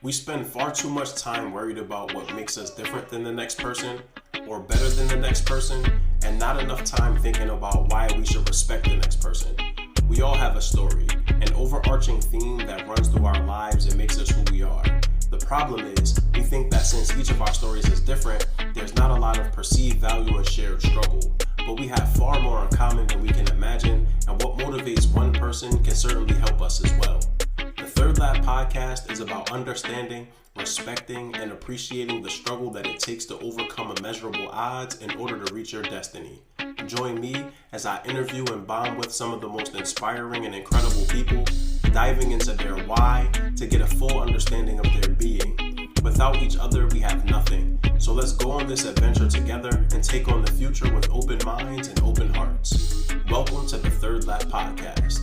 We spend far too much time worried about what makes us different than the next person or better than the next person, and not enough time thinking about why we should respect the next person. We all have a story, an overarching theme that runs through our lives and makes us who we are. The problem is, we think that since each of our stories is different, there's not a lot of perceived value and shared struggle. But we have far more in common than we can imagine, and what motivates one person can certainly help us as well. The Third Lap podcast is about understanding, respecting, and appreciating the struggle that it takes to overcome immeasurable odds in order to reach your destiny. Join me as I interview and bond with some of the most inspiring and incredible people, diving into their why to get a full understanding of their being. Without each other, we have nothing. So let's go on this adventure together and take on the future with open minds and open hearts. Welcome to the Third Lap podcast.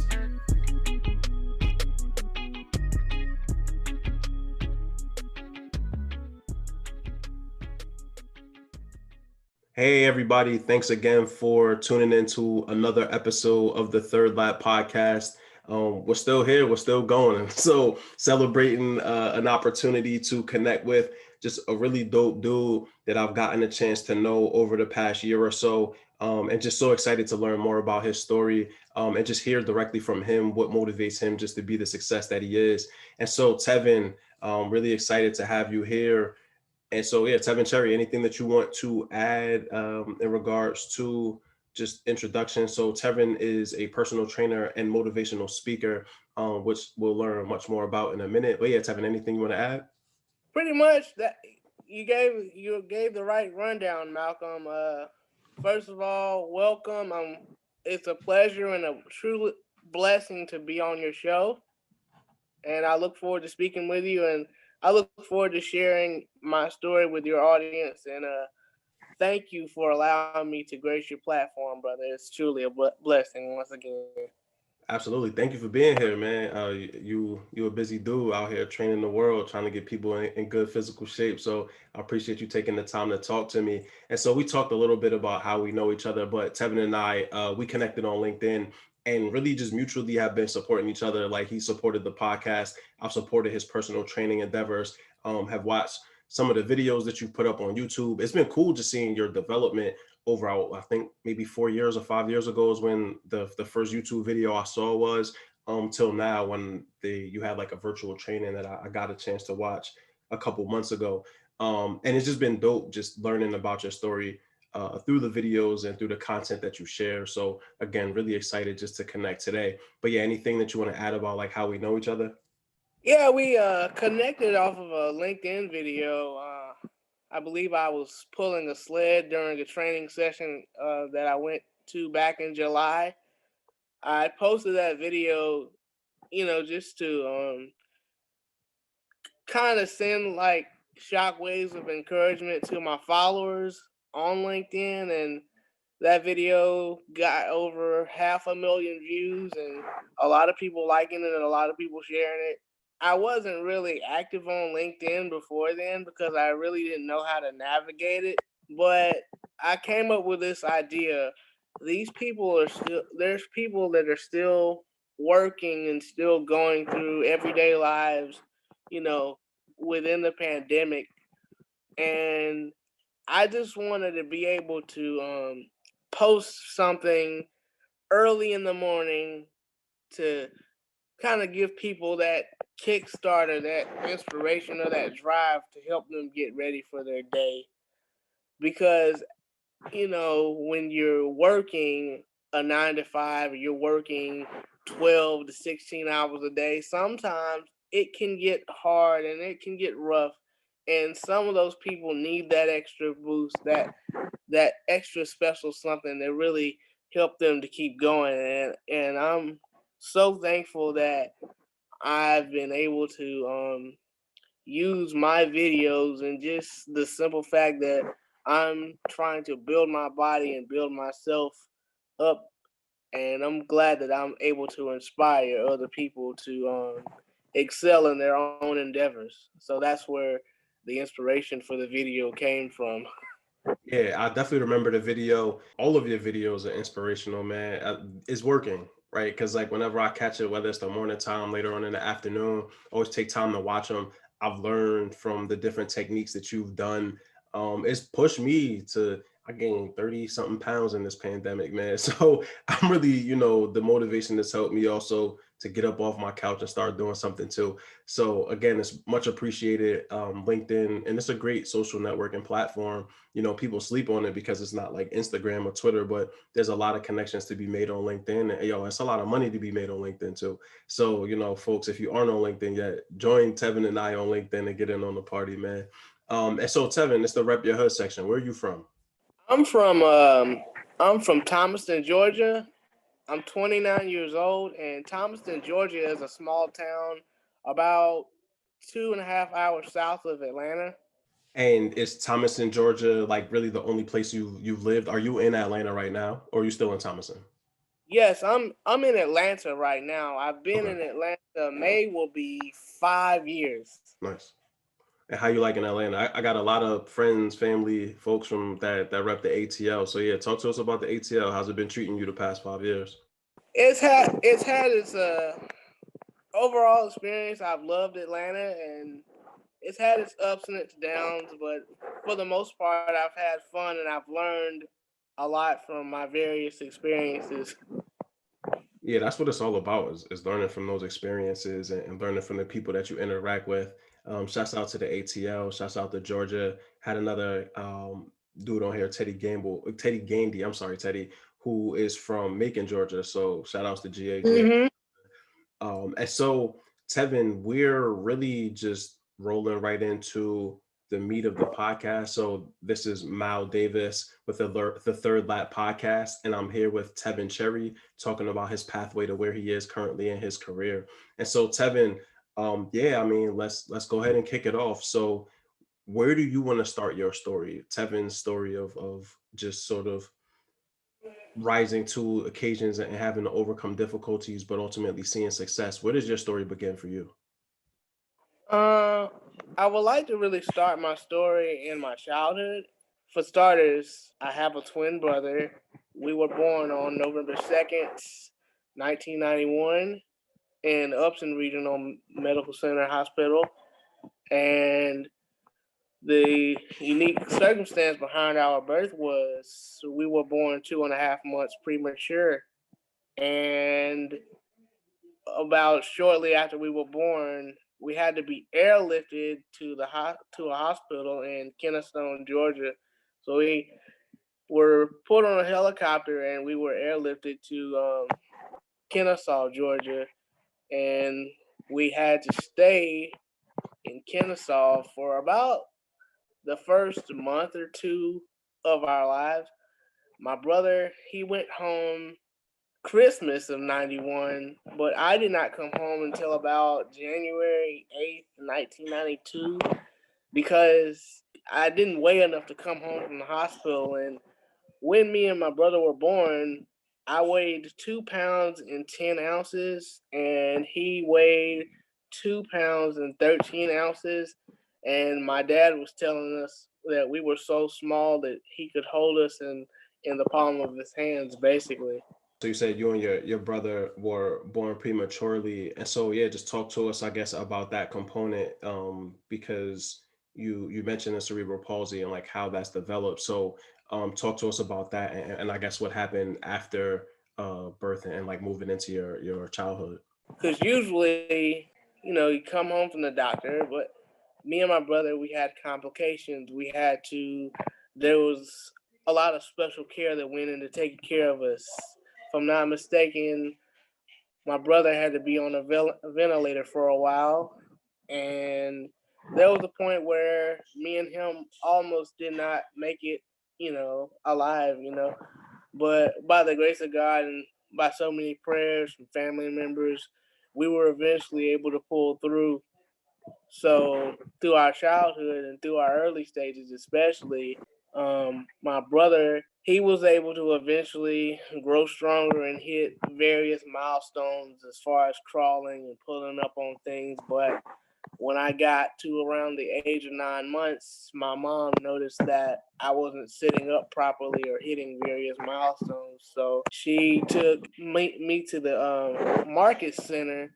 Hey everybody, thanks again for tuning into another episode of the Third Lap podcast. We're still here, we're still going. So celebrating an opportunity to connect with just a really dope dude that I've gotten a chance to know over the past year or so. And just so excited to learn more about his story and just hear directly from him what motivates him just to be the success that he is. And so Tevin, really excited to have you here. And so, yeah, Tevin Cherry, anything that you want to add in regards to just introduction? So Tevin is a personal trainer and motivational speaker, which we'll learn much more about in a minute. But yeah, Tevin, anything you want to add? Pretty much that you gave the right rundown, Malcolm. First of all, welcome. It's a pleasure and a true blessing to be on your show, and I look forward to speaking with you. And I look forward to sharing my story with your audience. And thank you for allowing me to grace your platform, brother. It's truly a blessing once again. Absolutely. Thank you for being here, man. You a busy dude out here training the world, trying to get people in good physical shape. So I appreciate you taking the time to talk to me. And so we talked a little bit about how we know each other, but Tevin and I, we connected on LinkedIn and really just mutually have been supporting each other. Like he supported the podcast, I've supported his personal training endeavors, have watched some of the videos that you put up on YouTube. It's been cool just seeing your development over, I think maybe 4 years or 5 years ago is when the first YouTube video I saw was, till now when you had like a virtual training that I got a chance to watch a couple months ago. And it's just been dope just learning about your story through the videos and through the content that you share. So again, really excited just to connect today. But yeah, anything that you want to add about like how we know each other? Yeah, we connected off of a LinkedIn video. I believe I was pulling a sled during a training session that I went to back in July. I posted that video, just to kind of send like shockwaves of encouragement to my followers on LinkedIn. And that video got over 500,000 views and a lot of people liking it and a lot of people sharing it. I wasn't really active on LinkedIn before then because I really didn't know how to navigate it. But I came up with this idea. There's people that are still working and still going through everyday lives, you know, within the pandemic. And I just wanted to be able to post something early in the morning to kind of give people that kickstarter, that inspiration, or that drive to help them get ready for their day. Because, when you're working a 9 to 5, or you're working 12 to 16 hours a day, sometimes it can get hard and it can get rough. And some of those people need that extra boost, that extra special something that really help them to keep going. And I'm so thankful that I've been able to use my videos and just the simple fact that I'm trying to build my body and build myself up. And I'm glad that I'm able to inspire other people to excel in their own endeavors. So that's where the inspiration for the video came from. Yeah, I definitely remember the video. All of your videos are inspirational, man. It's working, right? Because like whenever I catch it, whether it's the morning time, later on in the afternoon, I always take time to watch them. I've learned from the different techniques that you've done. It's pushed me to, I gained 30 something pounds in this pandemic, man. So I'm really, the motivation that's helped me also to get up off my couch and start doing something too. So again, it's much appreciated. LinkedIn, and it's a great social networking platform. People sleep on it because it's not like Instagram or Twitter, but there's a lot of connections to be made on LinkedIn. And it's a lot of money to be made on LinkedIn too. So, folks, if you aren't on LinkedIn yet, join Tevin and I on LinkedIn and get in on the party, man. And so Tevin, it's the Rep Your Hood section. Where are you from? I'm from Thomaston, Georgia. I'm 29 years old, and Thomaston, Georgia is a small town about 2.5 hours south of Atlanta. And is Thomaston, Georgia, like really the only place you've lived? Are you in Atlanta right now, or are you still in Thomaston? Yes, I'm in Atlanta right now. I've been Okay, in Atlanta. May will be 5 years. nice. And how you like in Atlanta? I got a lot of friends, family, folks from that rep the ATL. So yeah, talk to us about the ATL. How's it been treating you the past 5 years? It's had its overall experience. I've loved Atlanta, and it's had its ups and its downs, but for the most part, I've had fun and I've learned a lot from my various experiences. Yeah, that's what it's all about is learning from those experiences and learning from the people that you interact with. Shouts out to the ATL, shouts out to Georgia. Had another dude on here, Teddy Gandy, I'm sorry, Teddy, who is from Macon, Georgia. So shout outs to GAG. Mm-hmm. And so, Tevin, we're really just rolling right into the meat of the podcast. So this is Mal Davis with the Third Lap podcast, and I'm here with Tevin Cherry talking about his pathway to where he is currently in his career. And so, Tevin, yeah, I mean, let's go ahead and kick it off. So, where do you want to start your story, Tevin's story of just sort of rising to occasions and having to overcome difficulties, but ultimately seeing success? Where does your story begin for you? Uh, I would like to really start my story in my childhood. For starters, I have a twin brother. We were born on November 2nd, 1991, in Upson Regional Medical Center Hospital. And the unique circumstance behind our birth was we were born 2.5 months premature. And about shortly after we were born, we had to be airlifted to a hospital in Kennestone, Georgia. So we were put on a helicopter and we were airlifted to Kennesaw, Georgia, and we had to stay in Kennesaw for about the first month or two of our lives. My brother, he went home Christmas of 91, but I did not come home until about January 8th, 1992, because I didn't weigh enough to come home from the hospital. And when me and my brother were born, I weighed 2 pounds and 10 ounces, and he weighed 2 pounds and 13 ounces. And my dad was telling us that we were so small that he could hold us in the palm of his hands, basically. So you said you and your brother were born prematurely, and so yeah, just talk to us, I guess, about that component, because you mentioned the cerebral palsy and like how that's developed. So talk to us about that, and I guess what happened after birth and like moving into your childhood. Because usually, you come home from the doctor, but me and my brother, we had complications. There was a lot of special care that went into taking care of us. If I'm not mistaken, my brother had to be on a ventilator for a while. And there was a point where me and him almost did not make it, alive. But by the grace of God and by so many prayers from family members, we were eventually able to pull through. So through our childhood and through our early stages, especially, my brother, he was able to eventually grow stronger and hit various milestones as far as crawling and pulling up on things. But when I got to around the age of 9 months, my mom noticed that I wasn't sitting up properly or hitting various milestones. So she took me to the market center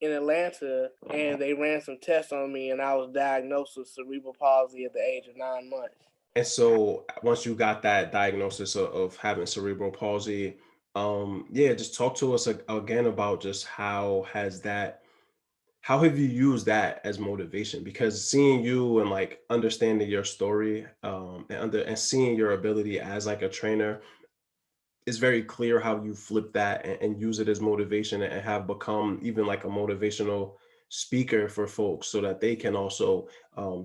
in Atlanta, and they ran some tests on me, and I was diagnosed with cerebral palsy at the age of 9 months. And so once you got that diagnosis of having cerebral palsy, yeah, just talk to us again about just how have you used that as motivation? Because seeing you and like understanding your story, and seeing your ability as like a trainer, it's very clear how you flip that and use it as motivation and have become even like a motivational speaker for folks so that they can also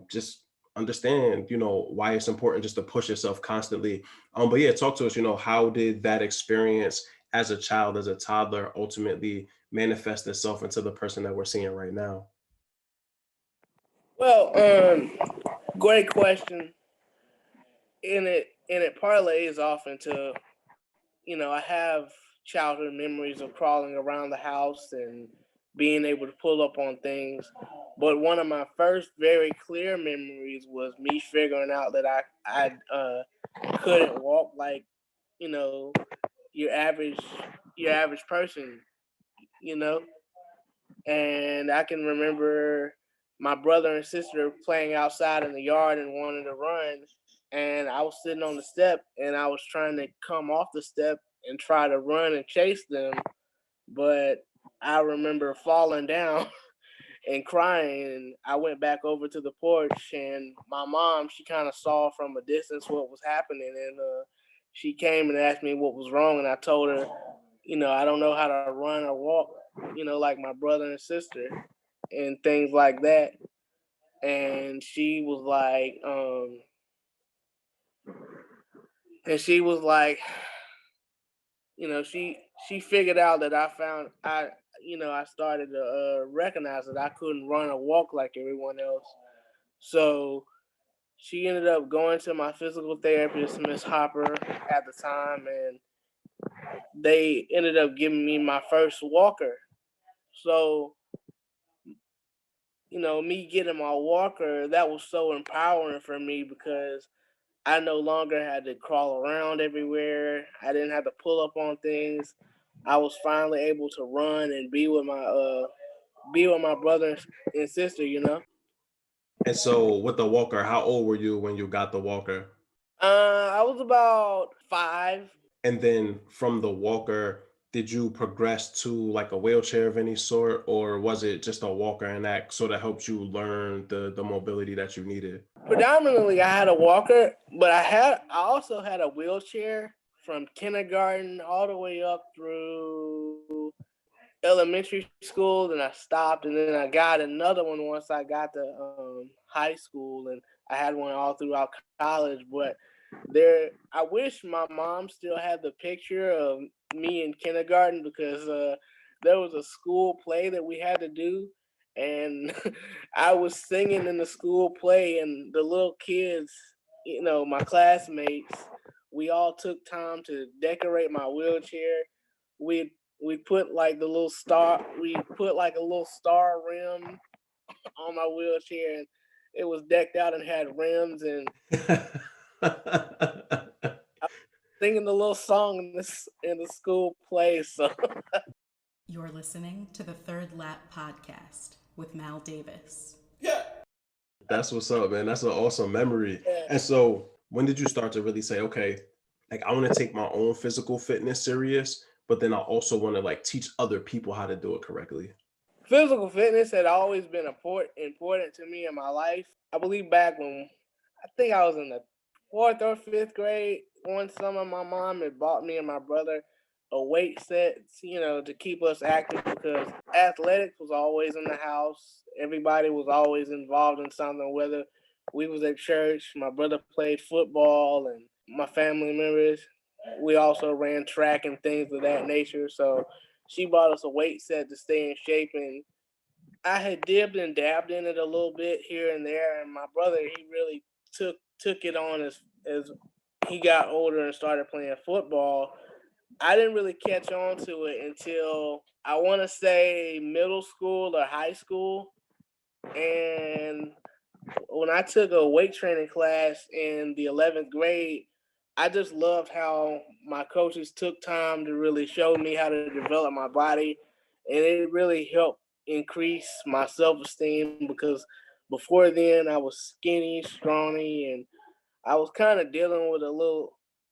just understand, why it's important just to push yourself constantly. But yeah, talk to us, how did that experience as a child, as a toddler, ultimately manifest itself into the person that we're seeing right now? Well, great question. And it parlays off into, I have childhood memories of crawling around the house and being able to pull up on things. But one of my first very clear memories was me figuring out that I couldn't walk like, you know your average your average person, you know. And I can remember my brother and sister playing outside in the yard and wanting to run, and I was sitting on the step and I was trying to come off the step and try to run and chase them, but I remember falling down and crying. And I went back over to the porch, and my mom, she kind of saw from a distance what was happening, and she came and asked me what was wrong, and I told her, I don't know how to run or walk, like my brother and sister, and things like that. And she was like, she figured out that I started to recognize that I couldn't run or walk like everyone else. So she ended up going to my physical therapist, Miss Hopper, at the time, and they ended up giving me my first walker. So, me getting my walker, that was so empowering for me because I no longer had to crawl around everywhere. I didn't have to pull up on things. I was finally able to run and be with my brother and sister. And so with the walker, how old were you when you got the walker? I was about 5. And then from the walker, did you progress to like a wheelchair of any sort, or was it just a walker and that sort of helped you learn the mobility that you needed? Predominantly, I had a walker, but I also had a wheelchair from kindergarten all the way up through elementary school. Then I stopped, and then I got another one once I got to high school, and I had one all throughout college. But I wish my mom still had the picture of me in kindergarten because there was a school play that we had to do, and I was singing in the school play, and the little kids, my classmates, we all took time to decorate my wheelchair. We put like the little star. We put like a little star rim on my wheelchair, and it was decked out and had rims, and singing the little song in the school play. So You're listening to the Third Lap Podcast with Mal Davis. Yeah. That's what's up, man. That's an awesome memory. yeah. And so when did you start to really say, okay, like I want to take my own physical fitness serious, but then I also want to like teach other people how to do it correctly? Physical fitness had always been important to me in my life. I believe back when I think I was in the 4th or 5th grade, one summer my mom had bought me and my brother a weight set, to keep us active because athletics was always in the house. Everybody was always involved in something, whether we was at church, my brother played football, and my family members, we also ran track and things of that nature. So she bought us a weight set to stay in shape, and I had dipped and dabbed in it a little bit here and there. And my brother, he really took it on as he got older and started playing football. I didn't really catch on to it until I want to say middle school or high school. And when I took a weight training class in the 11th grade, I just loved how my coaches took time to really show me how to develop my body. And it really helped increase my self-esteem because before then I was skinny, scrawny, and I was kind of dealing with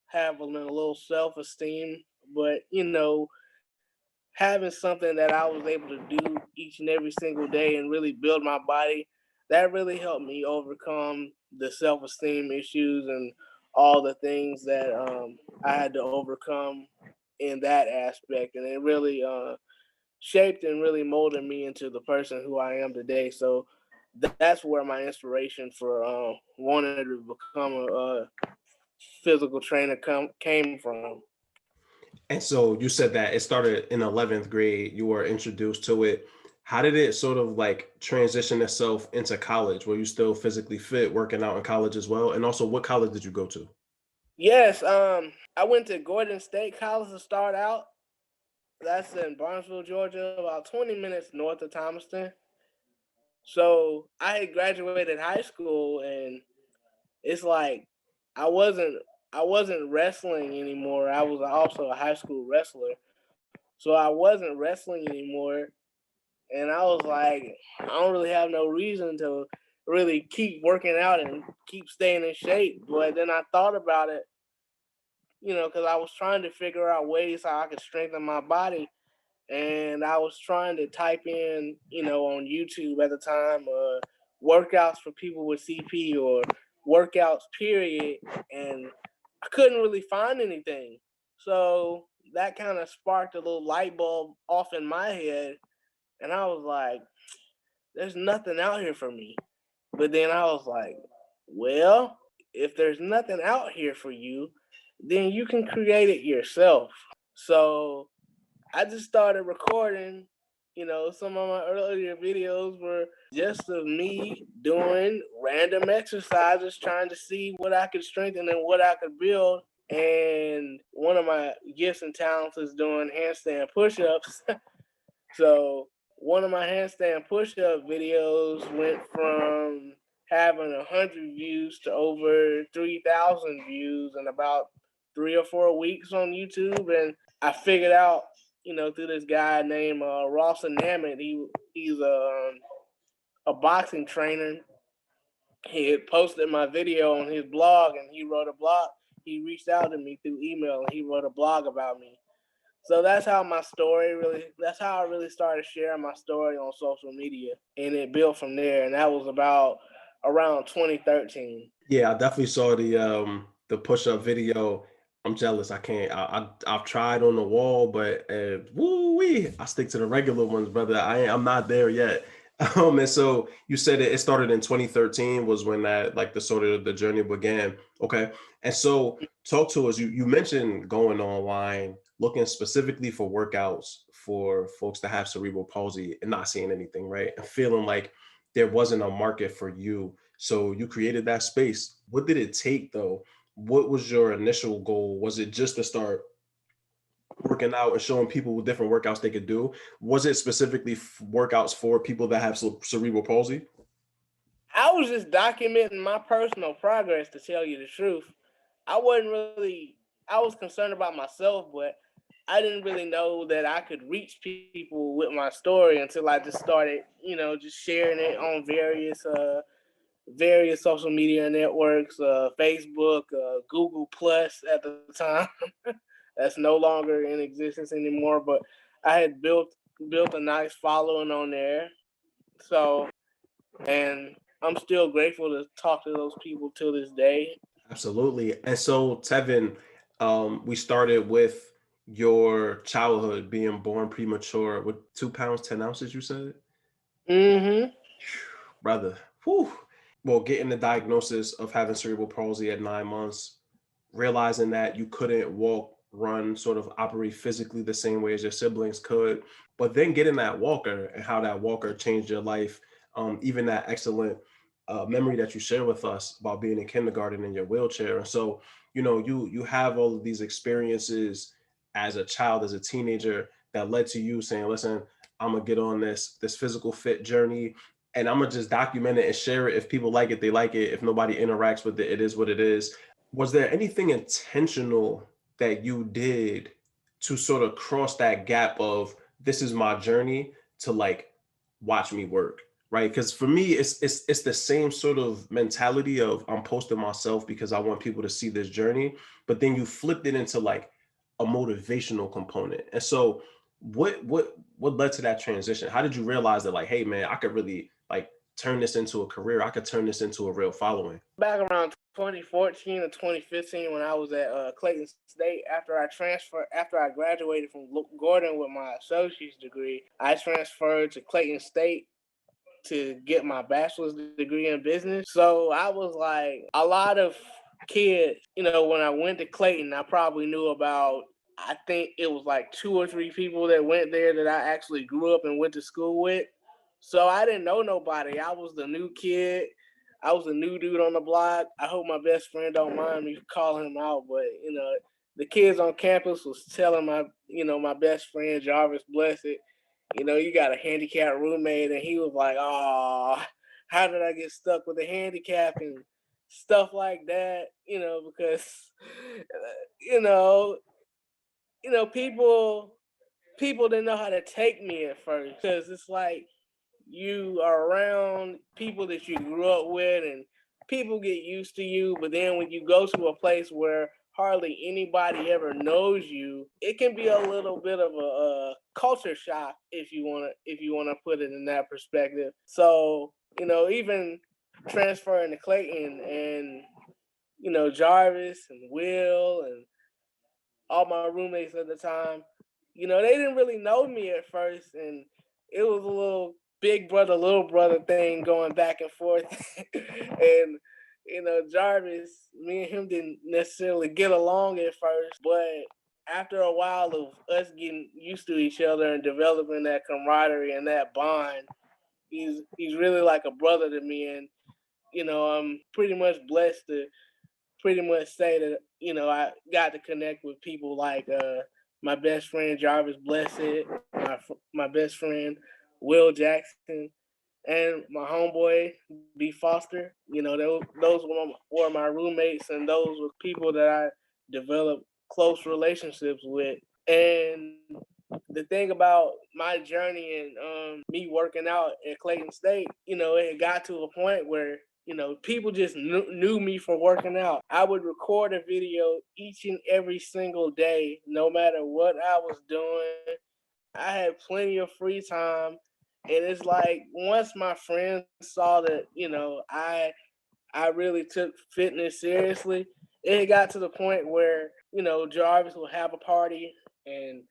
having a little self-esteem. But having something that I was able to do each and every single day and really build my body, that really helped me overcome the self-esteem issues and all the things that I had to overcome in that aspect, and it really shaped and really molded me into the person who I am today. So that's where my inspiration for wanting to become a physical trainer came from. And so you said that it started in 11th grade, you were introduced to it. How did it sort of like transition itself into college? Were you still physically fit working out in college as well? And also, what college did you go to? Yes, I went to Gordon State College to start out. That's in Barnesville, Georgia, about 20 minutes north of Thomaston. So I had graduated high school, and it's like I wasn't I wasn't wrestling anymore. I was also a high school wrestler, so I wasn't wrestling anymore, and I was like, I don't really have no reason to really keep working out and keep staying in shape. But then I thought about it, because I was trying to figure out ways how I could strengthen my body, and I was trying to type in, on YouTube at the time, workouts for people with CP or workouts, period, and I couldn't really find anything. So that kind of sparked a little light bulb off in my head, and I was like, there's nothing out here for me. But then I was like, well, if there's nothing out here for you, then you can create it yourself. So I just started recording. Some of my earlier videos were just of me doing random exercises, trying to see what I could strengthen and what I could build. And one of my gifts and talents is doing handstand push-ups. So one of my handstand push-up videos went from having 100 views to over 3,000 views in about 3 or 4 weeks on YouTube. And I figured out, through this guy named Rawson Hammond. He's a boxing trainer. He had posted my video on his blog, and he wrote a blog. He reached out to me through email, and he wrote a blog about me. So that's how that's how I really started sharing my story on social media, and it built from there. And that was about around 2013. Yeah, I definitely saw the push-up video. I'm jealous. I can't. I've tried on the wall, but woo wee, I stick to the regular ones, brother. I'm not there yet. And so you said it started in 2013 was when that like the sort of the journey began. Okay. And so talk to us. You mentioned going online, looking specifically for workouts for folks that have cerebral palsy and not seeing anything, right? And feeling like there wasn't a market for you. So you created that space. What did it take though? What was your initial goal? Was it just to start working out and showing people what different workouts they could do? Was it specifically workouts for people that have cerebral palsy? I was just documenting my personal progress, to tell you the truth. I wasn't really, I was concerned about myself, but I didn't really know that I could reach people with my story until I just started, just sharing it on various social media networks, Facebook, Google Plus at the time. That's no longer in existence anymore, but I had built a nice following on there. So, and I'm still grateful to talk to those people till this day. Absolutely. And so, Tevin, we started with your childhood being born premature with 2 pounds, 10 ounces, you said? Mm-hmm. Brother. Whew. Well, getting the diagnosis of having cerebral palsy at 9 months, realizing that you couldn't walk, run, sort of operate physically the same way as your siblings could, but then getting that walker and how that walker changed your life, even that excellent memory that you share with us about being in kindergarten in your wheelchair. And so, you have all of these experiences as a child, as a teenager, that led to you saying, "Listen, I'm gonna get on this physical fit journey." And I'm gonna just document it and share it. If people like it, they like it. If nobody interacts with it, it is what it is. Was there anything intentional that you did to sort of cross that gap of this is my journey to like watch me work, right? Because for me, it's the same sort of mentality of I'm posting myself because I want people to see this journey, but then you flipped it into like a motivational component. And so what led to that transition? How did you realize that like, hey man, I could really like turn this into a career. I could turn this into a real following. Back around 2014 or 2015 when I was at Clayton State, after I graduated from Gordon with my associate's degree, I transferred to Clayton State to get my bachelor's degree in business. So I was like a lot of kids, when I went to Clayton, I probably knew about, I think it was like two or three people that went there that I actually grew up and went to school with. So I didn't know nobody. I was the new kid. I was a new dude on the block. I hope my best friend don't mind me calling him out, but the kids on campus was telling my best friend Jarvis Blessed, you got a handicapped roommate, and he was like, "Oh, how did I get stuck with a handicap and stuff like that?" Because you know, people didn't know how to take me at first because it's like you are around people that you grew up with and people get used to you, but then when you go to a place where hardly anybody ever knows you, it can be a little bit of a culture shock if you want to put it in that perspective. So even transferring to Clayton and Jarvis and Will and all my roommates at the time, they didn't really know me at first, and it was a little big brother, little brother thing going back and forth. And Jarvis, me and him didn't necessarily get along at first, but after a while of us getting used to each other and developing that camaraderie and that bond, he's really like a brother to me, and I'm pretty much blessed to pretty much say that I got to connect with people like my best friend Jarvis Blessed, my best friend Will Jackson, and my homeboy B Foster. Those were my roommates, and those were people that I developed close relationships with. And the thing about my journey and me working out at Clayton State, it got to a point where people just knew me for working out. I would record a video each and every single day, no matter what I was doing. I had plenty of free time. And it's like once my friends saw that, I really took fitness seriously, it got to the point where, Jarvis would have a party and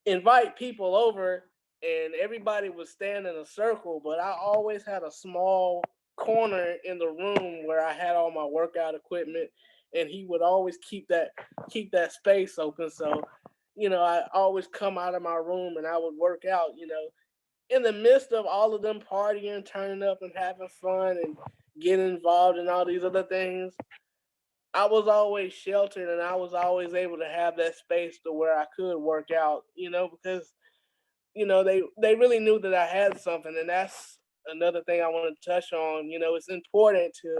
invite people over, and everybody would stand in a circle, but I always had a small corner in the room where I had all my workout equipment, and he would always keep that space open. So I always come out of my room and I would work out, in the midst of all of them partying, turning up and having fun and getting involved in all these other things. I was always sheltered, and I was always able to have that space to where I could work out, because they really knew that I had something, and that's another thing I want to touch on. It's important to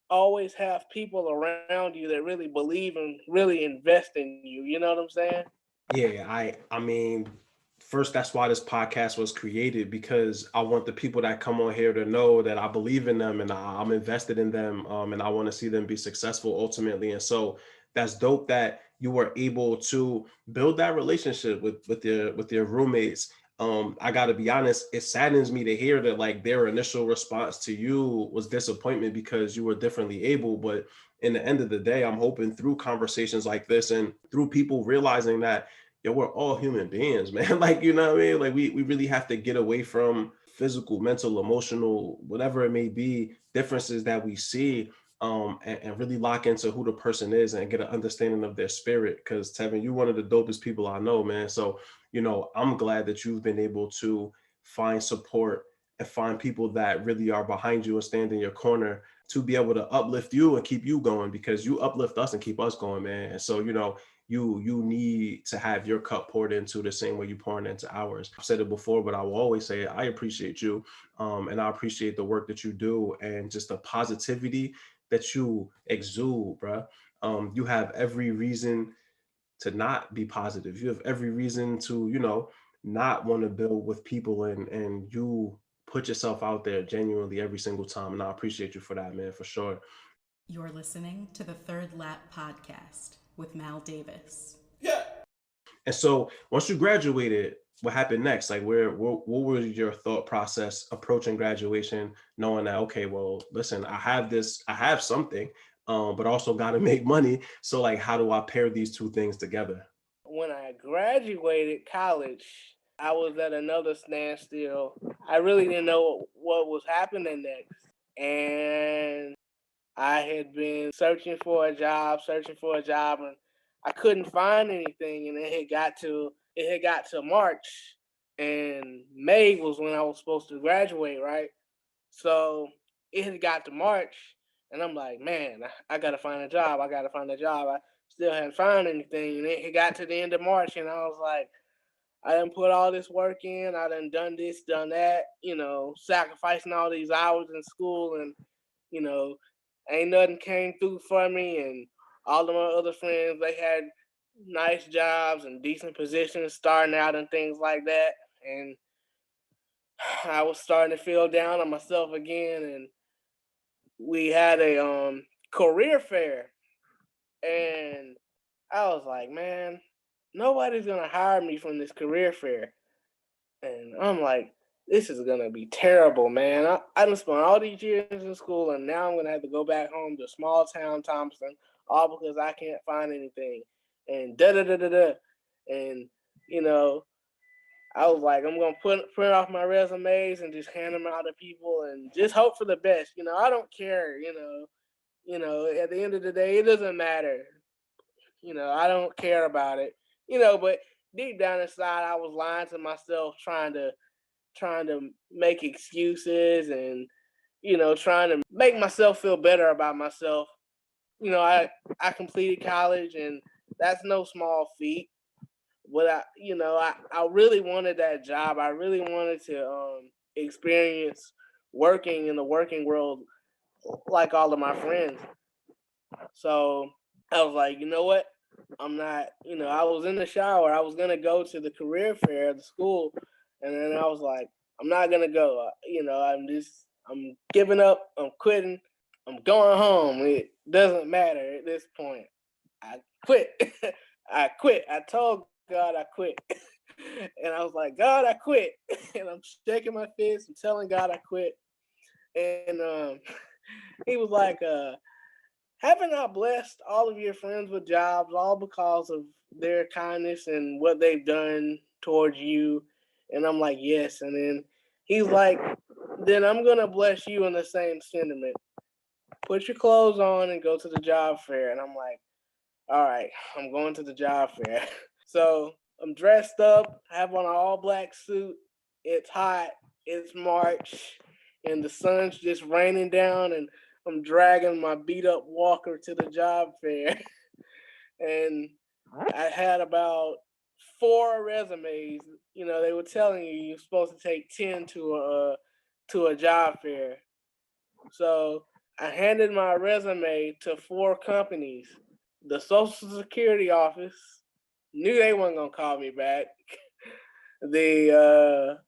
always have people around you that really believe and really invest in you. You know what I'm saying? Yeah, I mean, first that's why this podcast was created, because I want the people that come on here to know that I believe in them and I'm invested in them, and I want to see them be successful ultimately. And so that's dope that you were able to build that relationship with your roommates. I got to be honest, it saddens me to hear that like their initial response to you was disappointment because you were differently able. But in the end of the day, I'm hoping through conversations like this and through people realizing that yo, we're all human beings, man. Like, you know what I mean? Like we really have to get away from physical, mental, emotional, whatever it may be, differences that we see, and really lock into who the person is and get an understanding of their spirit. Cause Tevin, you're one of the dopest people I know, man. So, I'm glad that you've been able to find support and find people that really are behind you and stand in your corner to be able to uplift you and keep you going, because you uplift us and keep us going, man. And so, you need to have your cup poured into the same way you pouring into ours. I've said it before, but I will always say it. I appreciate you, and I appreciate the work that you do and just the positivity that you exude, bro. You have every reason to not be positive. You have every reason to, not want to build with people, and you put yourself out there genuinely every single time. And I appreciate you for that, man, for sure. You're listening to the Third Lap Podcast with Mal Davis. Yeah. And so once you graduated, what happened next? Like, what was your thought process approaching graduation, knowing that, okay, well, listen, I have something, but also got to make money. So like, how do I pair these two things together? When I graduated college, I was at another standstill. I really didn't know what was happening next. And I had been searching for a job, and I couldn't find anything. And it had got to March, and May was when I was supposed to graduate, right? So it had got to March, and I'm like, man, I gotta find a job. I still hadn't found anything, and it had got to the end of March, and I was like, I done put all this work in. I done this, done that, sacrificing all these hours in school, and you know, ain't nothing came through for me. And all of my other friends, they had nice jobs and decent positions starting out and things like that. And I was starting to feel down on myself again. And we had a career fair, and I was like, man, nobody's gonna hire me from this career fair. And I'm like, this is gonna be terrible, man. I done spent all these years in school, and now I'm gonna have to go back home to small town Thompson, all because I can't find anything. And da da da da da. And you know, I was like, I'm gonna print off my resumes and just hand them out to people and just hope for the best. I don't care. At the end of the day, it doesn't matter. I don't care about it. But deep down inside, I was lying to myself, trying to make excuses and trying to make myself feel better about myself. I completed college, and that's no small feat. But I really wanted that job. I really wanted to experience working in the working world like all of my friends. So I was like, you know what? I'm not, I was in the shower. I was going to go to the career fair at the school. And then I was like, I'm not going to go. I'm giving up. I'm quitting. I'm going home. It doesn't matter at this point. I quit. I quit. I told God I quit. And I was like, God, I quit. And I'm shaking my fist and telling God I quit. And he was like, haven't I blessed all of your friends with jobs, all because of their kindness and what they've done towards you? And I'm like, yes. And then he's like, then I'm going to bless you in the same sentiment. Put your clothes on and go to the job fair. And I'm like, all right, I'm going to the job fair. So I'm dressed up, I have on an all black suit. It's hot. It's March, and the sun's just raining down, and I'm dragging my beat up walker to the job fair. And I had about 4 resumes. They were telling you're supposed to take 10 to a job fair. So I handed my resume to 4 companies. The Social Security office knew they weren't gonna call me back. It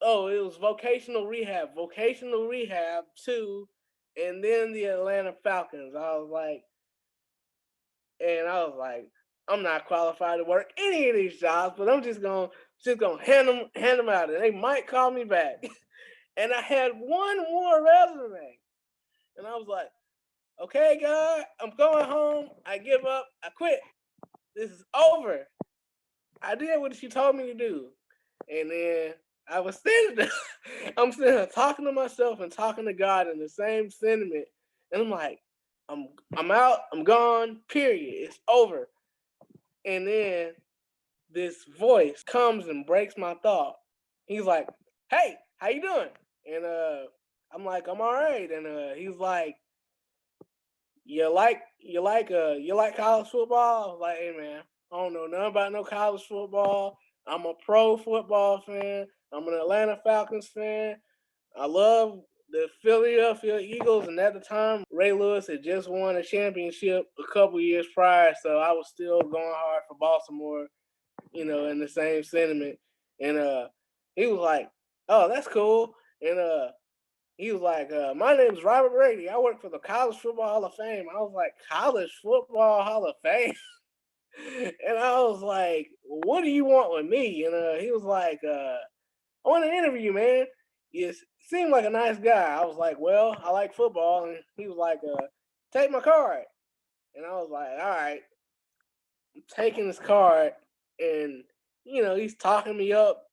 was vocational rehab 2, and then the Atlanta Falcons. I was like, I'm not qualified to work any of these jobs, but I'm just gonna hand them out, and they might call me back. And I had one more resume, and I was like, okay, God, I'm going home. I give up. I quit. This is over. I did what she told me to do. And then I was sitting there. I'm sitting there talking to myself and talking to God in the same sentiment. And I'm like, I'm out. I'm gone. Period. It's over. And then this voice comes and breaks my thought. He's like, hey, how you doing? And I'm like, I'm all right. And he's like, you like college football? I was like, hey man, I don't know nothing about no college football. I'm a pro football fan. I'm an Atlanta Falcons fan. I love the Philadelphia Eagles, and at the time, Ray Lewis had just won a championship a couple years prior, so I was still going hard for Baltimore, in the same sentiment. And he was like, oh, that's cool. And he was like, my name's Robert Brady. I work for the College Football Hall of Fame. I was like, College Football Hall of Fame? And I was like, what do you want with me? And he was like, I want to interview you, man. You seem like a nice guy. I was like, well, I like football. And he was like, take my card. And I was like, all right. I'm taking his card. And, he's talking me up,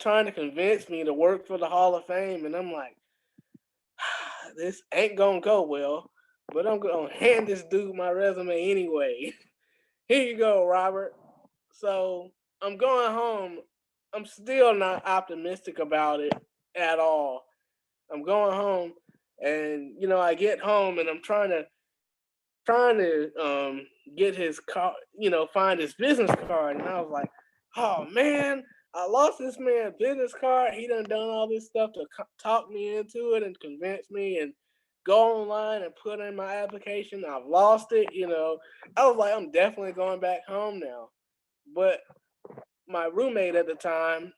trying to convince me to work for the Hall of Fame. And I'm like, this ain't going to go well. But I'm going to hand this dude my resume anyway. Here you go, Robert. So I'm going home. I'm still not optimistic about it at all. I'm going home, and I get home and I'm trying to get his car, find his business card, and I was like, oh man, I lost this man's business card. He done all this stuff to talk me into it and convince me and go online and put in my application. I've lost it. I was like, I'm definitely going back home now. But my roommate at the time,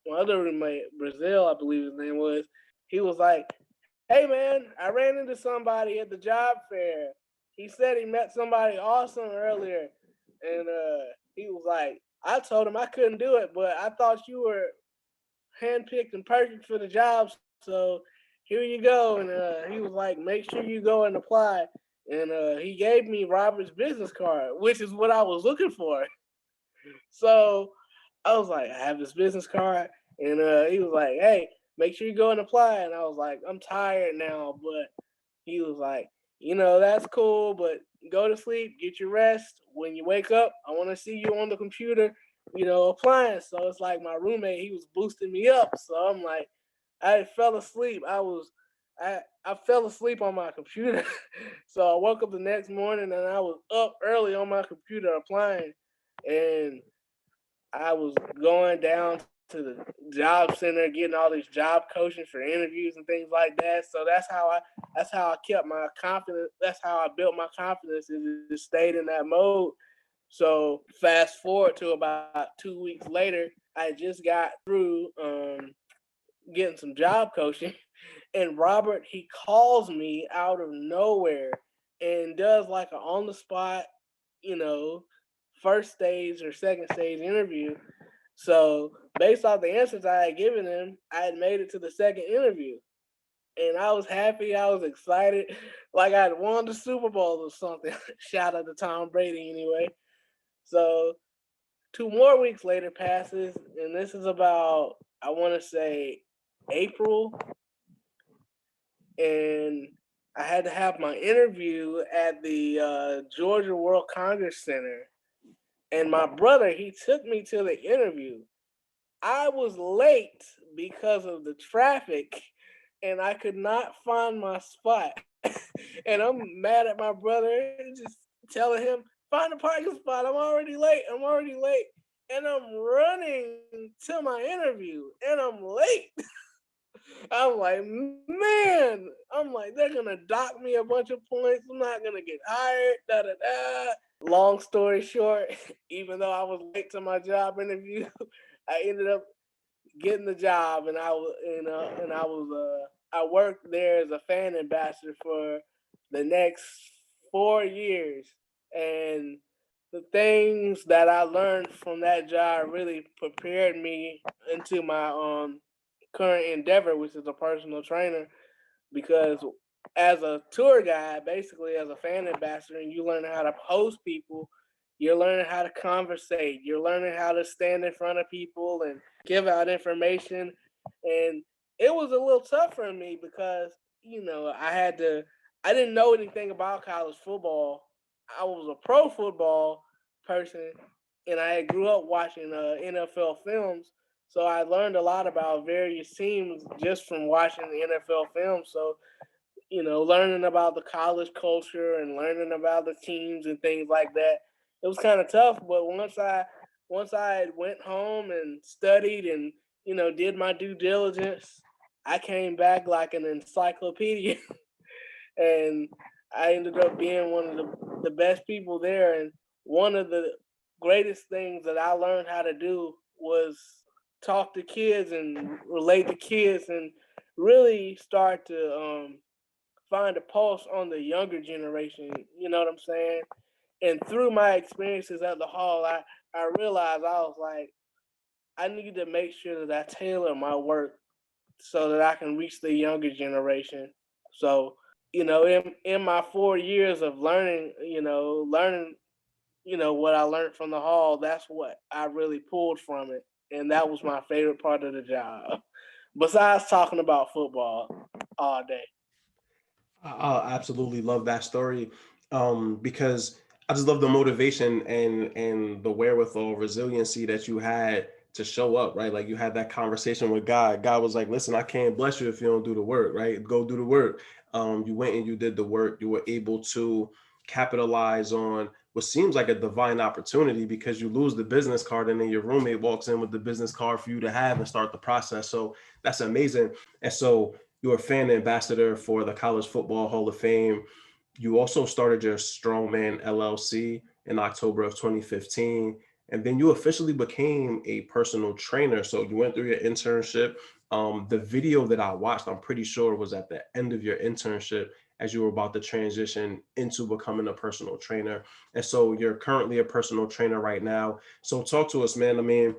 my other roommate, Brazil, I believe his name was, he was like, hey man, I ran into somebody at the job fair. He said he met somebody awesome earlier. And he was like, I told him I couldn't do it, but I thought you were handpicked and perfect for the job. So here you go. And he was like, make sure you go and apply. And he gave me Robert's business card, which is what I was looking for. So I was like, I have this business card. And he was like, hey, make sure you go and apply. And I was like, I'm tired now. But he was like, that's cool, but go to sleep, get your rest. When you wake up, I want to see you on the computer, applying. So it's like my roommate, he was boosting me up. So I'm like, I fell asleep. I fell asleep on my computer. So I woke up the next morning and I was up early on my computer applying. And I was going down to the job center, getting all these job coaching for interviews and things like that. So that's how I kept my confidence. That's how I built my confidence, is just stayed in that mode. So fast forward to about 2 weeks later, I just got through getting some job coaching, and Robert, he calls me out of nowhere and does like an on the spot, you know, first stage or second stage interview. So based off the answers I had given him, I had made it to the second interview. And I was happy, I was excited, like I'd won the Super Bowl or something. Shout out to Tom Brady anyway. So 2 more weeks later passes, and this is about, I want to say, April, and I had to have my interview at the Georgia World Congress Center. And my brother, he took me to the interview. I was late because of the traffic, and I could not find my spot. And I'm mad at my brother, just telling him, find a parking spot. I'm already late. And I'm running to my interview, and I'm late. I'm like, man, they're gonna dock me a bunch of points. I'm not gonna get hired. Da da da. Long story short, even though I was late to my job interview, I ended up getting the job, and I worked there as a fan ambassador for the next 4 years, and the things that I learned from that job really prepared me into my current endeavor, which is a personal trainer, because as a tour guide, basically as a fan ambassador, you learn how to host people, you're learning how to conversate, you're learning how to stand in front of people and give out information. And it was a little tough for me because, I didn't know anything about college football. I was a pro football person, and I grew up watching NFL films. So I learned a lot about various teams just from watching the NFL films. So, learning about the college culture and learning about the teams and things like that, it was kind of tough. But once I went home and studied and, did my due diligence, I came back like an encyclopedia. And I ended up being one of the best people there. And one of the greatest things that I learned how to do was talk to kids and relate to kids and really start to find a pulse on the younger generation. You know what I'm saying? And through my experiences at the hall, I realized I was like, I need to make sure that I tailor my work so that I can reach the younger generation. So, in my 4 years of learning, what I learned from the hall, that's what I really pulled from it. And that was my favorite part of the job. Besides talking about football all day. I absolutely love that story, because I just love the motivation and the wherewithal, resiliency that you had to show up, right? Like you had that conversation with God. God was like, "Listen, I can't bless you if you don't do the work, right? Go do the work." You went and you did the work. You were able to capitalize on what seems like a divine opportunity because you lose the business card and then your roommate walks in with the business card for you to have and start the process. So that's amazing. And so you were a fan ambassador for the College Football Hall of Fame. You also started your Strongman LLC in October of 2015. And then you officially became a personal trainer. So you went through your internship. The video that I watched, I'm pretty sure, was at the end of your internship as you were about to transition into becoming a personal trainer. And so you're currently a personal trainer right now. So talk to us, man. I mean,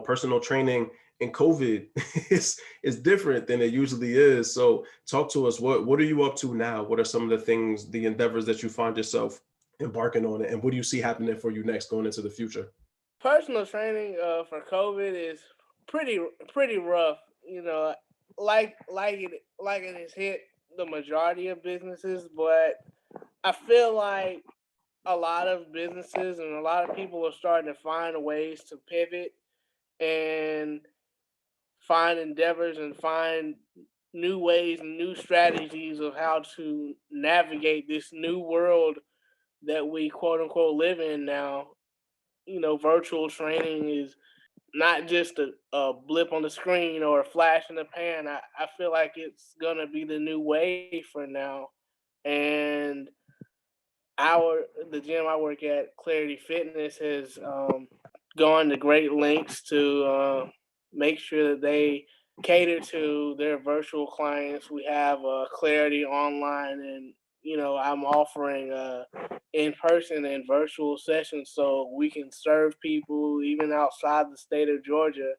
personal training in COVID is different than it usually is. So talk to us. What are you up to now? What are some of the things, the endeavors that you find yourself embarking on, and what do you see happening for you next going into the future? Personal training for COVID is pretty pretty rough. Like it has hit the majority of businesses, but I feel like a lot of businesses and a lot of people are starting to find ways to pivot and find endeavors and find new ways and new strategies of how to navigate this new world that we quote unquote live in now. Virtual training is not just a blip on the screen or a flash in the pan. I feel like it's gonna be the new way for now. And the gym I work at, Clarity Fitness, has gone to great lengths to make sure that they cater to their virtual clients. We have Clarity online, and I'm offering in person and virtual sessions so we can serve people even outside the state of Georgia.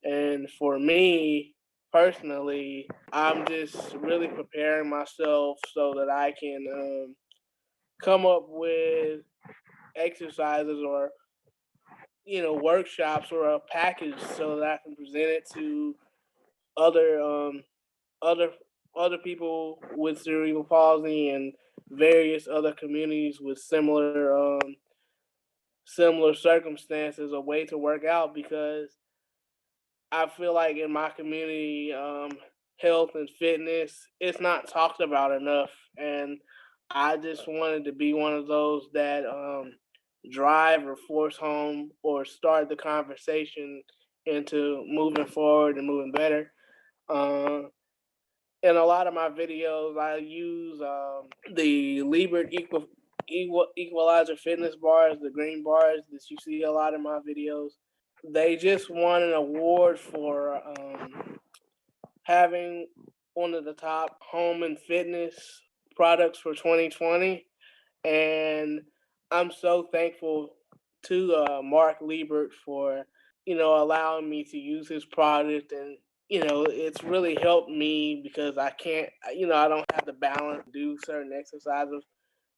And for me personally, I'm just really preparing myself so that I can come up with exercises or workshops or a package so that I can present it to other other other people with cerebral palsy and various other communities with similar circumstances, a way to work out, because I feel like in my community, health and fitness, it's not talked about enough. And I just wanted to be one of those that drive or force home or start the conversation into moving forward and moving better. Uh, in a lot of my videos, I use the Liebert Equalizer fitness bars, the green bars that you see a lot in my videos. They just won an award for having one of the top home and fitness products for 2020. And I'm so thankful to Mark Liebert for, allowing me to use his product. And, it's really helped me because I can't, I don't have the balance to do certain exercises,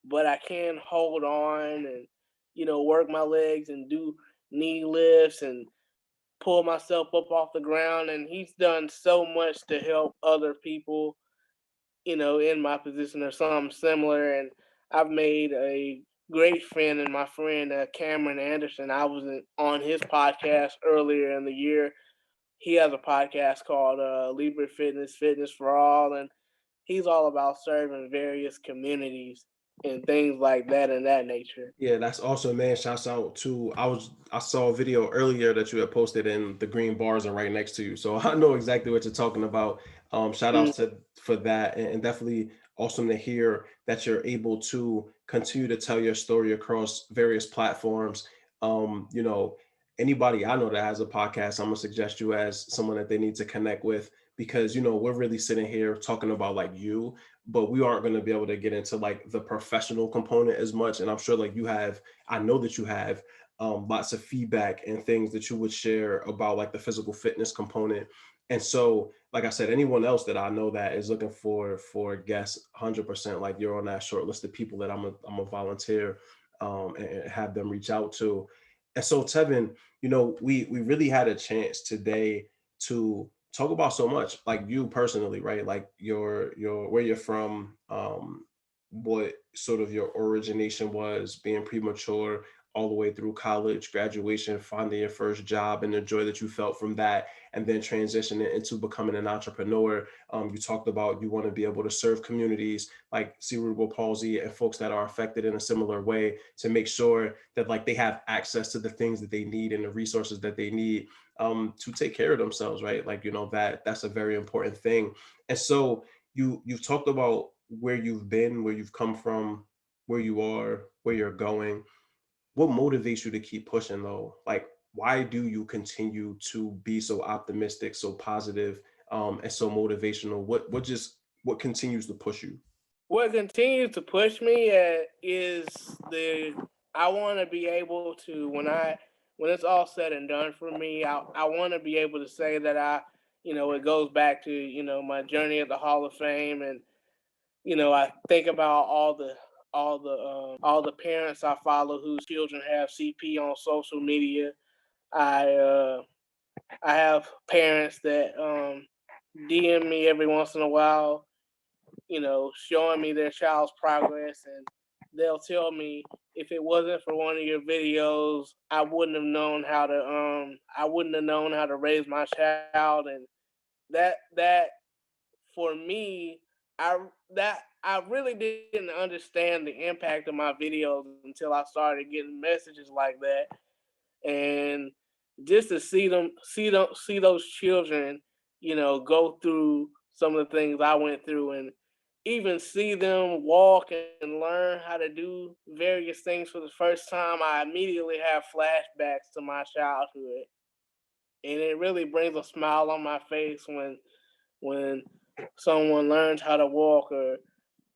but I can hold on and, work my legs and do knee lifts and pull myself up off the ground. And he's done so much to help other people, in my position or something similar. And I've made a great friend in my friend Cameron Anderson. I was on his podcast earlier in the year. He has a podcast called Libre Fitness, Fitness for All, and he's all about serving various communities and things like that in that nature. Yeah, that's awesome, man. Shouts out to I saw a video earlier that you had posted and the green bars are right next to you. So I know exactly what you're talking about. Shout outs to for that, and definitely awesome to hear that you're able to continue to tell your story across various platforms. anybody I know that has a podcast, I'm gonna suggest you as someone that they need to connect with, because we're really sitting here talking about like you, but we aren't going to be able to get into like the professional component as much. And I'm sure like I know that you have lots of feedback and things that you would share about like the physical fitness component. And so, like I said, anyone else that I know that is looking for guests, 100%, like you're on that short list of people that I'm a volunteer, and have them reach out to. And so, Tevin, we really had a chance today to talk about so much, like you personally, right? Like your where you're from, what sort of your origination was, being premature, all the way through college, graduation, finding your first job, and the joy that you felt from that, and then transitioning into becoming an entrepreneur. You talked about you want to be able to serve communities like cerebral palsy and folks that are affected in a similar way, to make sure that like they have access to the things that they need and the resources that they need, to take care of themselves, right? Like that's a very important thing. And so you've talked about where you've been, where you've come from, where you are, where you're going. What motivates you to keep pushing though? Like, why do you continue to be so optimistic, so positive, and so motivational? What continues to push you? What continues to push me is the I want to be able to when it's all said and done for me, I want to be able to say that it goes back to my journey at the Hall of Fame, and I think about all the parents I follow whose children have CP on social media. I uh, I have parents that DM me every once in a while, showing me their child's progress, and they'll tell me, if it wasn't for one of your videos, I wouldn't have known how to raise my child. And that for me, I I really didn't understand the impact of my videos until I started getting messages like that. And just to see those children, go through some of the things I went through, and even see them walk and learn how to do various things for the first time, I immediately have flashbacks to my childhood. And it really brings a smile on my face when someone learns how to walk, or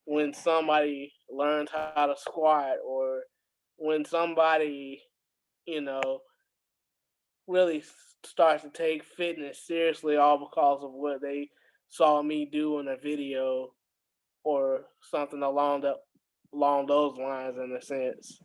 when somebody learns how to squat, or when somebody, you know, really starts to take fitness seriously, all because of what they saw me do in a video, or something along those lines, in a sense.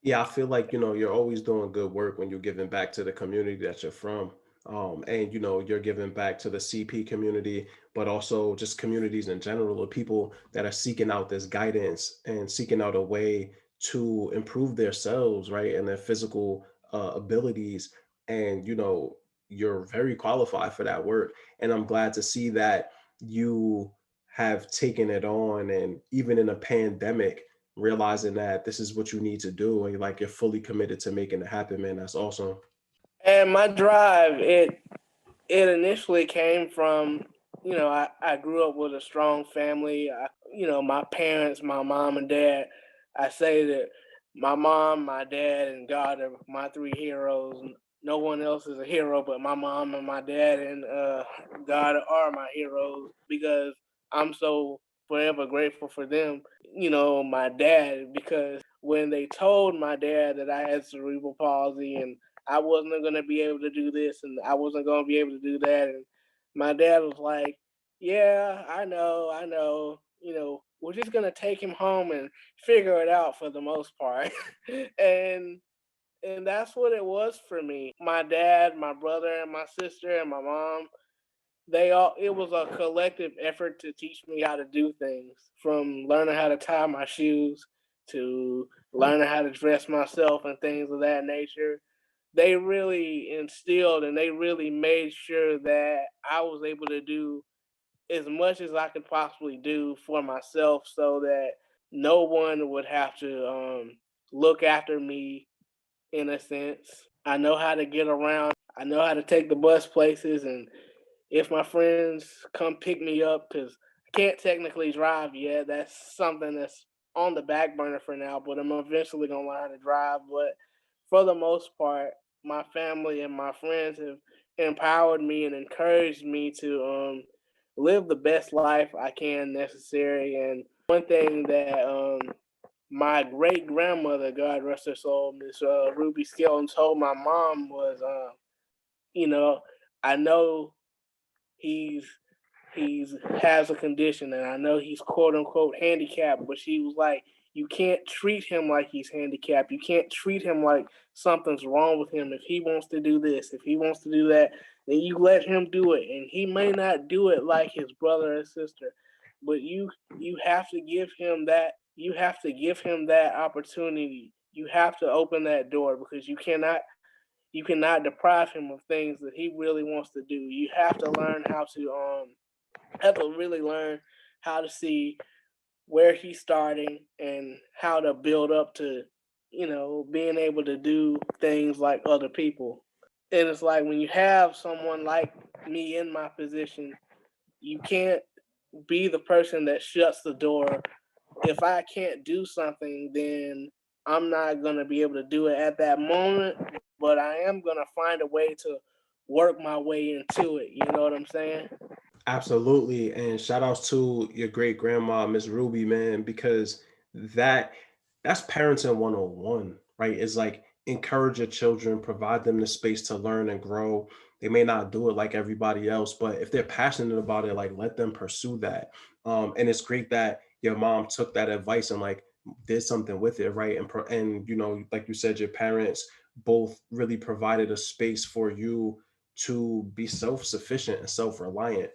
Yeah, I feel like you're always doing good work when you're giving back to the community that you're from, and you're giving back to the CP community, but also just communities in general, of people that are seeking out this guidance and seeking out a way to improve themselves, right, and their physical abilities. And you're very qualified for that work, and I'm glad to see that you have taken it on, and even in a pandemic, realizing that this is what you need to do, and like you're fully committed to making it happen, man. That's awesome. And my drive, it initially came from, I grew up with a strong family. My parents, my mom and dad, I say that my mom, my dad, and God are my three heroes. No one else is a hero, but my mom and my dad and God are my heroes, because I'm so forever grateful for them. My dad, because when they told my dad that I had cerebral palsy, and I wasn't going to be able to do this, and I wasn't going to be able to do that, and my dad was like, "Yeah, I know. We're just gonna take him home and figure it out for the most part." and and that's what it was for me. My dad, my brother, and my sister, and my mom, it was a collective effort to teach me how to do things, from learning how to tie my shoes to learning how to dress myself and things of that nature. They really instilled, and they really made sure that I was able to do as much as I could possibly do for myself, so that no one would have to look after me, in a sense. I know how to get around. I know how to take the bus places, and if my friends come pick me up, because I can't technically drive yet. That's something that's on the back burner for now, but I'm eventually gonna learn how to drive. But for the most part, my family and my friends have empowered me and encouraged me to live the best life I can necessary. And one thing that my great grandmother, God rest her soul, Miss Ruby Skelton, told my mom was, you know, I know he's he's has a condition and I know he's quote unquote handicapped, but she was like, you can't treat him like he's handicapped. You can't treat him like something's wrong with him. If he wants to do this, if he wants to do that, then you let him do it. And he may not do it like his brother or sister, but you have to give him that opportunity. You have to open that door because you cannot deprive him of things that he really wants to do. You have to learn how to have to really learn how to see where he's starting and how to build up to, being able to do things like other people. And it's like when you have someone like me in my position, you can't be the person that shuts the door. If I can't do something, then I'm not going to be able to do it at that moment, but I am going to find a way to work my way into it. You know what I'm saying? Absolutely. And shout outs to your great grandma, Miss Ruby, man, because that that's parenting 101, right? It's like encourage your children, provide them the space to learn and grow. They may not do it like everybody else, but if they're passionate about it, like let them pursue that. And it's great that your mom took that advice and like did something with it, right? And like you said, your parents both really provided a space for you to be self-sufficient and self-reliant.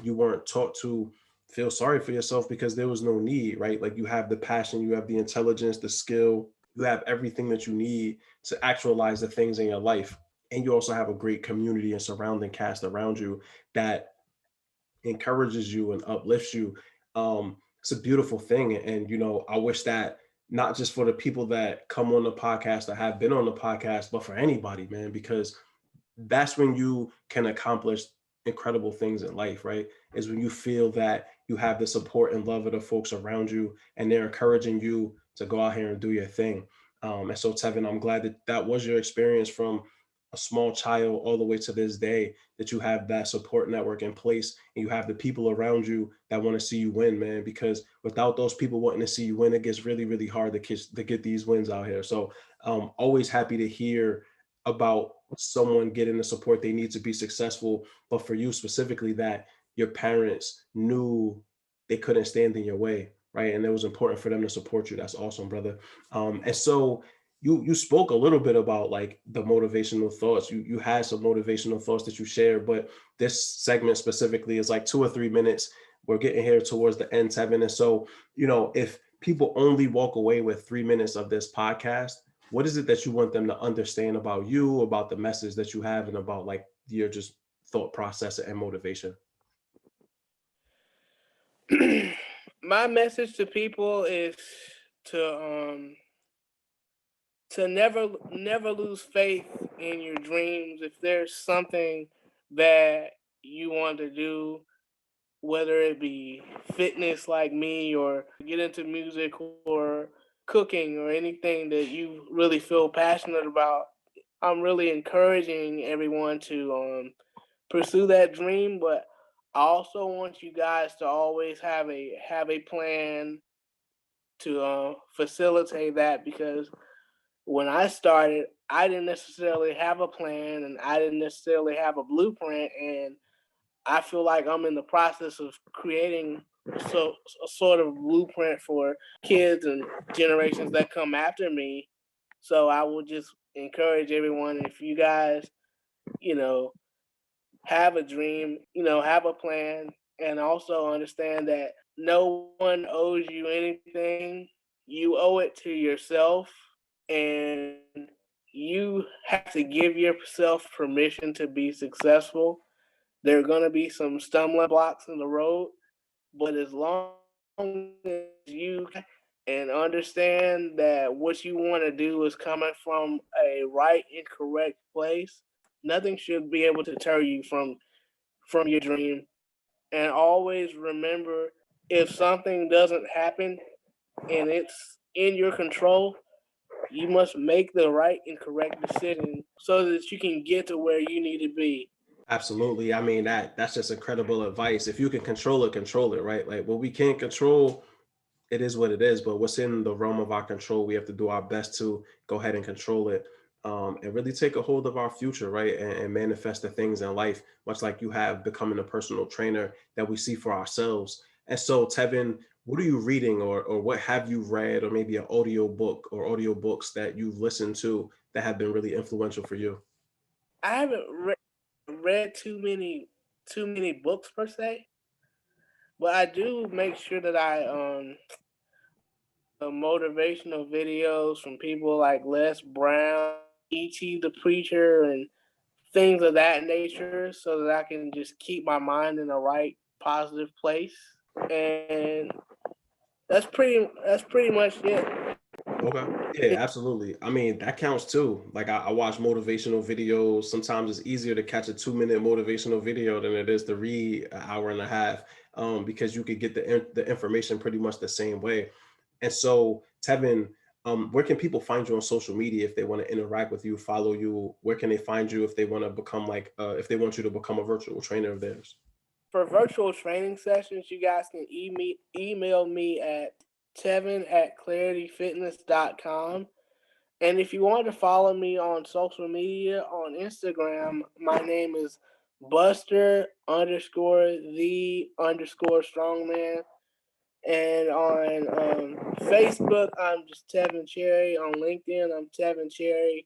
You weren't taught to feel sorry for yourself because there was no need, right? Like you have the passion, you have the intelligence, the skill, you have everything that you need to actualize the things in your life. And you also have a great community and surrounding cast around you that encourages you and uplifts you. It's a beautiful thing. And, I wish that not just for the people that come on the podcast or have been on the podcast, but for anybody, man, because that's when you can accomplish incredible things in life, right? Is when you feel that you have the support and love of the folks around you and they're encouraging you to go out here and do your thing. And so, Tevin, I'm glad that that was your experience from a small child all the way to this day, that you have that support network in place and you have the people around you that want to see you win, man. Because without those people wanting to see you win, it gets really, really hard to get these wins out here. So always happy to hear about someone getting the support they need to be successful, but for you specifically, that your parents knew they couldn't stand in your way, right? And it was important for them to support you. That's awesome, brother. And so you spoke a little bit about like the motivational thoughts. You had some motivational thoughts that you shared, but this segment specifically is like 2 or 3 minutes. We're getting here towards the end, Tevin. And so, if people only walk away with 3 minutes of this podcast, what is it that you want them to understand about you, about the message that you have, and about like your just thought process and motivation? My message to people is to never lose faith in your dreams. If there's something that you want to do, whether it be fitness like me or get into music or cooking or anything that you really feel passionate about, I'm really encouraging everyone to pursue that dream. But I also want you guys to always have a plan to facilitate that, because when I started, I didn't necessarily have a plan and I didn't necessarily have a blueprint. And I feel like I'm in the process of creating a sort of blueprint for kids and generations that come after me. So I will just encourage everyone, if you guys, you know, have a dream, have a plan, and also understand that no one owes you anything. You owe it to yourself, and you have to give yourself permission to be successful. There are going to be some stumbling blocks in the road, but as long as you and understand that what you want to do is coming from a right and correct place, nothing should be able to deter you from your dream. And always remember, if something doesn't happen and it's in your control, You must make the right and correct decision so that you can get to where you need to be. Absolutely. I mean, that's just incredible advice. If you can control it, right? Like what we can't control, it is what it is. But what's in the realm of our control, we have to do our best to go ahead and control it, and really take a hold of our future, right? And manifest the things in life, much like you have becoming a personal trainer that we see for ourselves. And so, Tevin, what are you reading, or what have you read, or maybe an audio book or audiobooks that you've listened to that have been really influential for you? I haven't read too many books per se, but I do make sure that I motivational videos from people like Les Brown, E.T. the Preacher, and things of that nature, so that I can just keep my mind in the right positive place. And that's pretty much it. Okay. Yeah, absolutely. I mean, that counts too. Like I watch motivational videos. Sometimes it's easier to catch a 2 minute motivational video than it is to read an hour and a half, because you could get the information pretty much the same way. And so, Tevin, where can people find you on social media if they want to interact with you, follow you? Where can they find you if they want to become if they want you to become a virtual trainer of theirs? For virtual training sessions, you guys can email me at Tevin@clarityfitness.com. And if you want to follow me on social media on Instagram, my name is Buster_the_strongman. And on Facebook, I'm just Tevin Cherry. On LinkedIn, I'm Tevin Cherry.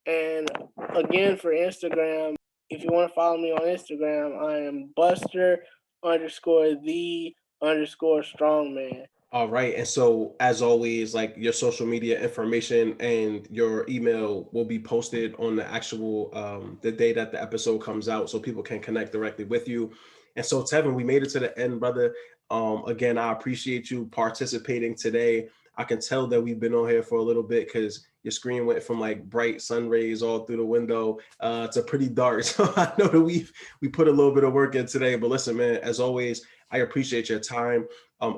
And again, for Instagram, if you want to follow me on Instagram, I am Buster_the_strongman. All right. And so, as always, like your social media information and your email will be posted on the actual the day that the episode comes out, so people can connect directly with you. And so, Tevin, we made it to the end, brother. Again, I appreciate you participating today. I can tell that we've been on here for a little bit because your screen went from like bright sun rays all through the window to pretty dark. So I know that we put a little bit of work in today. But listen, man, as always, I appreciate your time.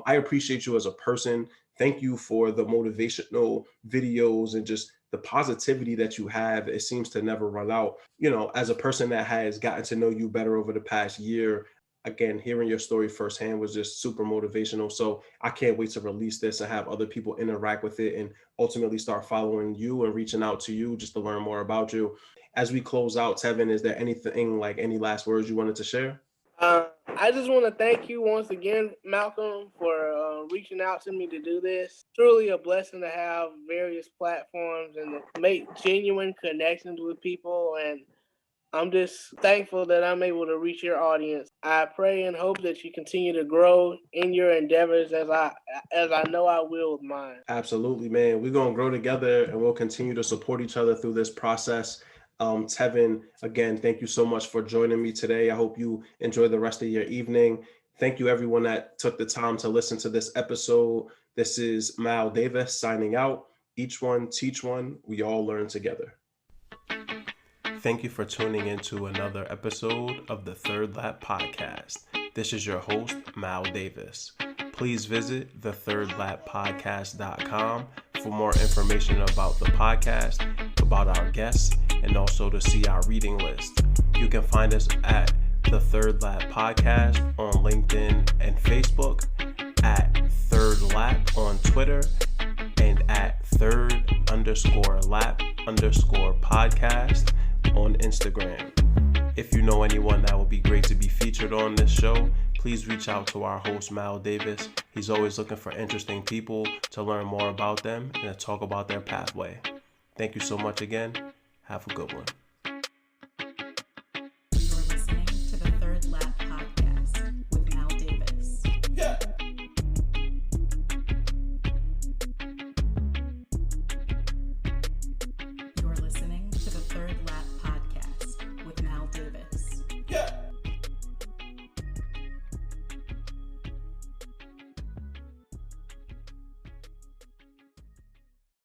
I appreciate you as a person. Thank you for the motivational videos and just the positivity that you have. It seems to never run out. You know, as a person that has gotten to know you better over the past year, again, hearing your story firsthand was just super motivational. So I can't wait to release this and have other people interact with it and ultimately start following you and reaching out to you just to learn more about you. As we close out, Tevin, is there anything, like any last words you wanted to share? I just want to thank you once again, Malcolm, for reaching out to me to do this. Truly a blessing to have various platforms and to make genuine connections with people. And I'm just thankful that I'm able to reach your audience. I pray and hope that you continue to grow in your endeavors as I know I will with mine. Absolutely, man. We're going to grow together and we'll continue to support each other through this process. Tevin, again, thank you so much for joining me today. I hope you enjoy the rest of your evening. Thank you, everyone that took the time to listen to this episode. This is Mal Davis signing out. Each one, teach one. We all learn together. Thank you for tuning into another episode of the Third Lap Podcast. This is your host, Mal Davis. Please visit thethirdlappodcast.com for more information about the podcast, about our guests, and also to see our reading list. You can find us at The Third Lap Podcast on LinkedIn and Facebook, at Third Lap on Twitter, and at third_lap_podcast on Instagram. If you know anyone that would be great to be featured on this show, please reach out to our host, Mal Davis. He's always looking for interesting people to learn more about them and to talk about their pathway. Thank you so much again. Have a good one.